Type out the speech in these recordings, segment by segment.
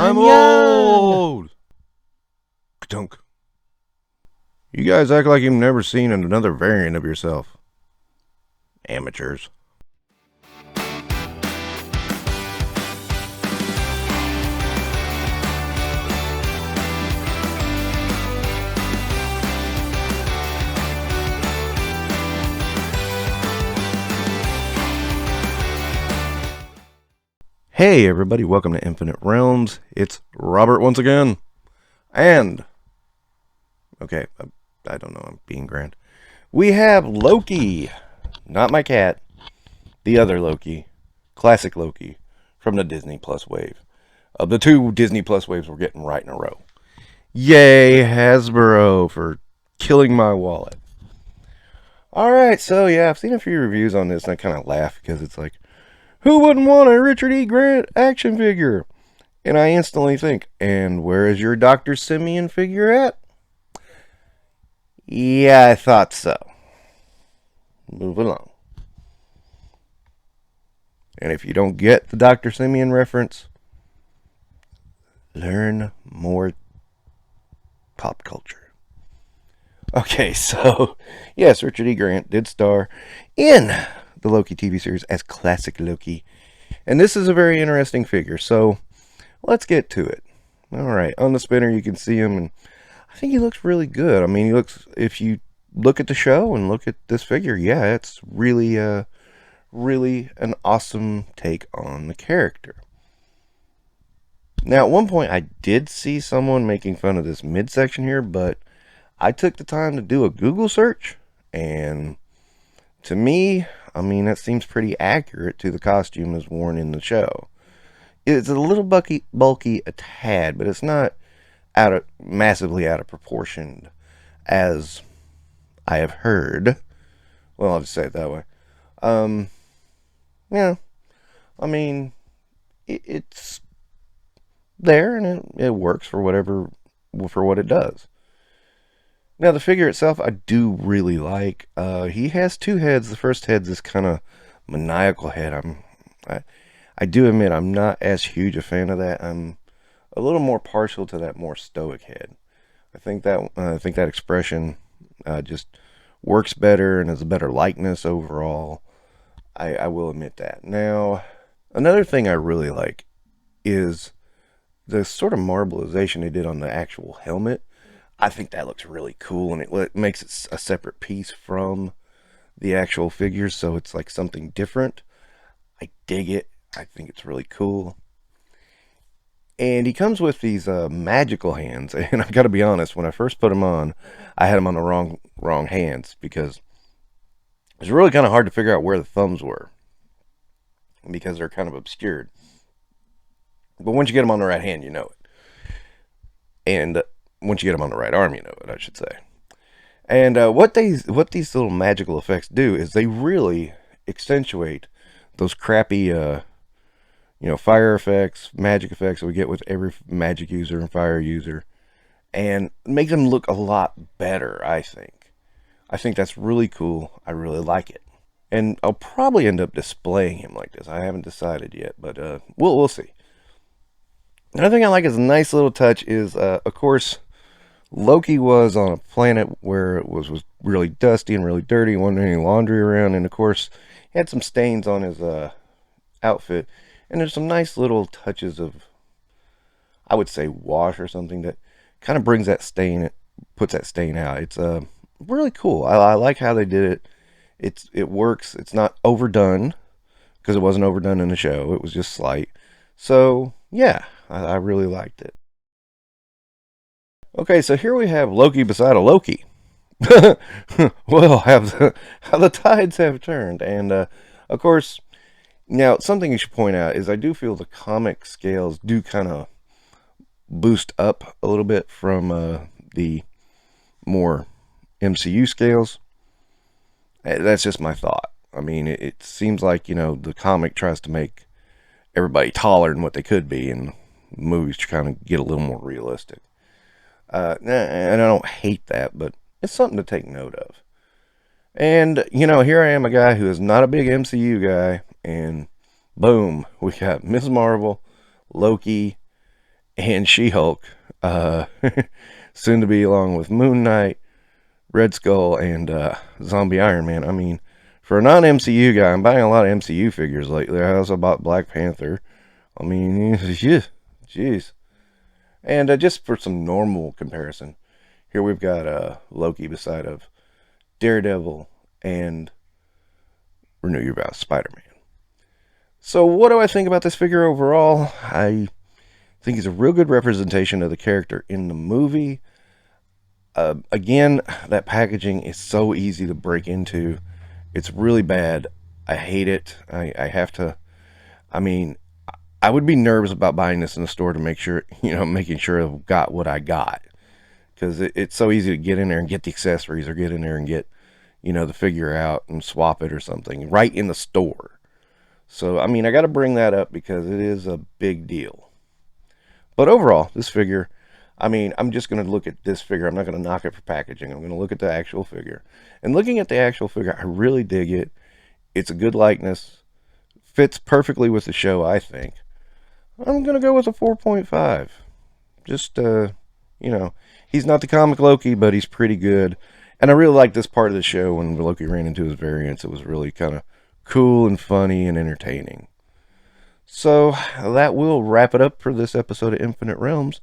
I'm young. old. Dunk. You guys act like you've never seen another variant of yourself. Amateurs. Hey everybody, welcome to Infinite Realms. It's Robert once again. And, okay, I don't know, I'm being grand. We have Loki, not my cat, the other Loki, classic Loki, from the Disney Plus wave. Of the two Disney Plus waves we're getting right in a row. Yay, Hasbro, for killing my wallet. Alright, so yeah, I've seen a few reviews on this and I kind of laugh because it's like, who wouldn't want a Richard E. Grant action figure? And I instantly think, and where is your Dr. Simeon figure at? Yeah, I thought so. Move along. And if you don't get the Dr. Simeon reference, learn more pop culture. Okay, so, yes, Richard E. Grant did star in the Loki TV series as classic Loki. And this is a very interesting figure, so let's get to it. Alright, on the spinner you can see him, and I think he looks really good. I mean, he looks, if you look at the show and look at this figure, yeah, it's really, really an awesome take on the character. Now, at one point I did see someone making fun of this midsection here, but I took the time to do a Google search, and to me, I mean, that seems pretty accurate to the costume as worn in the show. It's a little bulky a tad, but it's not massively out of proportion, as I have heard. Well, I'll just say it that way. Yeah, I mean, it's there and it works for what it does. Now, the figure itself, I do really like. He has two heads. The first head's this kind of maniacal head. I do admit I'm not as huge a fan of that. I'm a little more partial to that more stoic head. I think that expression just works better and is a better likeness overall. I will admit that. Now, another thing I really like is the sort of marbleization they did on the actual helmet. I think that looks really cool, and it makes it a separate piece from the actual figures, so it's like something different. I dig it. I think it's really cool. And he comes with these magical hands, and I gotta be honest, when I first put him on, I had him on the wrong hands, because it's really kind of hard to figure out where the thumbs were, because they're kind of obscured. But once you get them on the right hand, you know it. And once you get them on the right arm, you know it, I should say. And what these little magical effects do is they really accentuate those crappy, fire effects, magic effects that we get with every magic user and fire user, and make them look a lot better, I think. I think that's really cool. I really like it. And I'll probably end up displaying him like this. I haven't decided yet, but we'll see. Another thing I like as a nice little touch is, of course, Loki was on a planet where it was really dusty and really dirty, wasn't any laundry around, and of course, he had some stains on his outfit, and there's some nice little touches of, I would say, wash or something that kind of brings that stain, puts that stain out. It's really cool. I like how they did it. It works. It's not overdone, because it wasn't overdone in the show. It was just slight. So, yeah, I really liked it. Okay, so here we have Loki beside a Loki. Well, how the tides have turned. And, of course, now, something you should point out is I do feel the comic scales do kind of boost up a little bit from the more MCU scales. That's just my thought. I mean, it seems like, the comic tries to make everybody taller than what they could be, and movies kind of get a little more realistic. And I don't hate that, but it's something to take note of. And, here I am, a guy who is not a big MCU guy, and boom, we got Ms. Marvel, Loki, and She-Hulk, soon to be, along with Moon Knight, Red Skull, and Zombie Iron Man. I mean, for a non-MCU guy, I'm buying a lot of MCU figures lately. I also bought Black Panther. I mean, yeah, jeez. And just for some normal comparison, here we've got Loki beside of Daredevil and Renew Your Vows, Spider-Man. So what do I think about this figure overall? I think he's a real good representation of the character in the movie. Again, that packaging is so easy to break into. It's really bad. I hate it. I have to, I mean, I would be nervous about buying this in the store to make sure, making sure I've got what I got. Because it's so easy to get in there and get the accessories, or get in there and get, the figure out and swap it or something right in the store. So, I mean, I got to bring that up because it is a big deal. But overall, this figure, I mean, I'm just going to look at this figure. I'm not going to knock it for packaging. I'm going to look at the actual figure. And looking at the actual figure, I really dig it. It's a good likeness. Fits perfectly with the show, I think. I'm going to go with a 4.5. Just, he's not the comic Loki, but he's pretty good. And I really like this part of the show when Loki ran into his variants. It was really kind of cool and funny and entertaining. So that will wrap it up for this episode of Infinite Realms.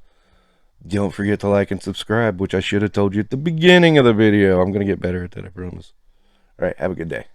Don't forget to like and subscribe, which I should have told you at the beginning of the video. I'm going to get better at that, I promise. All right, have a good day.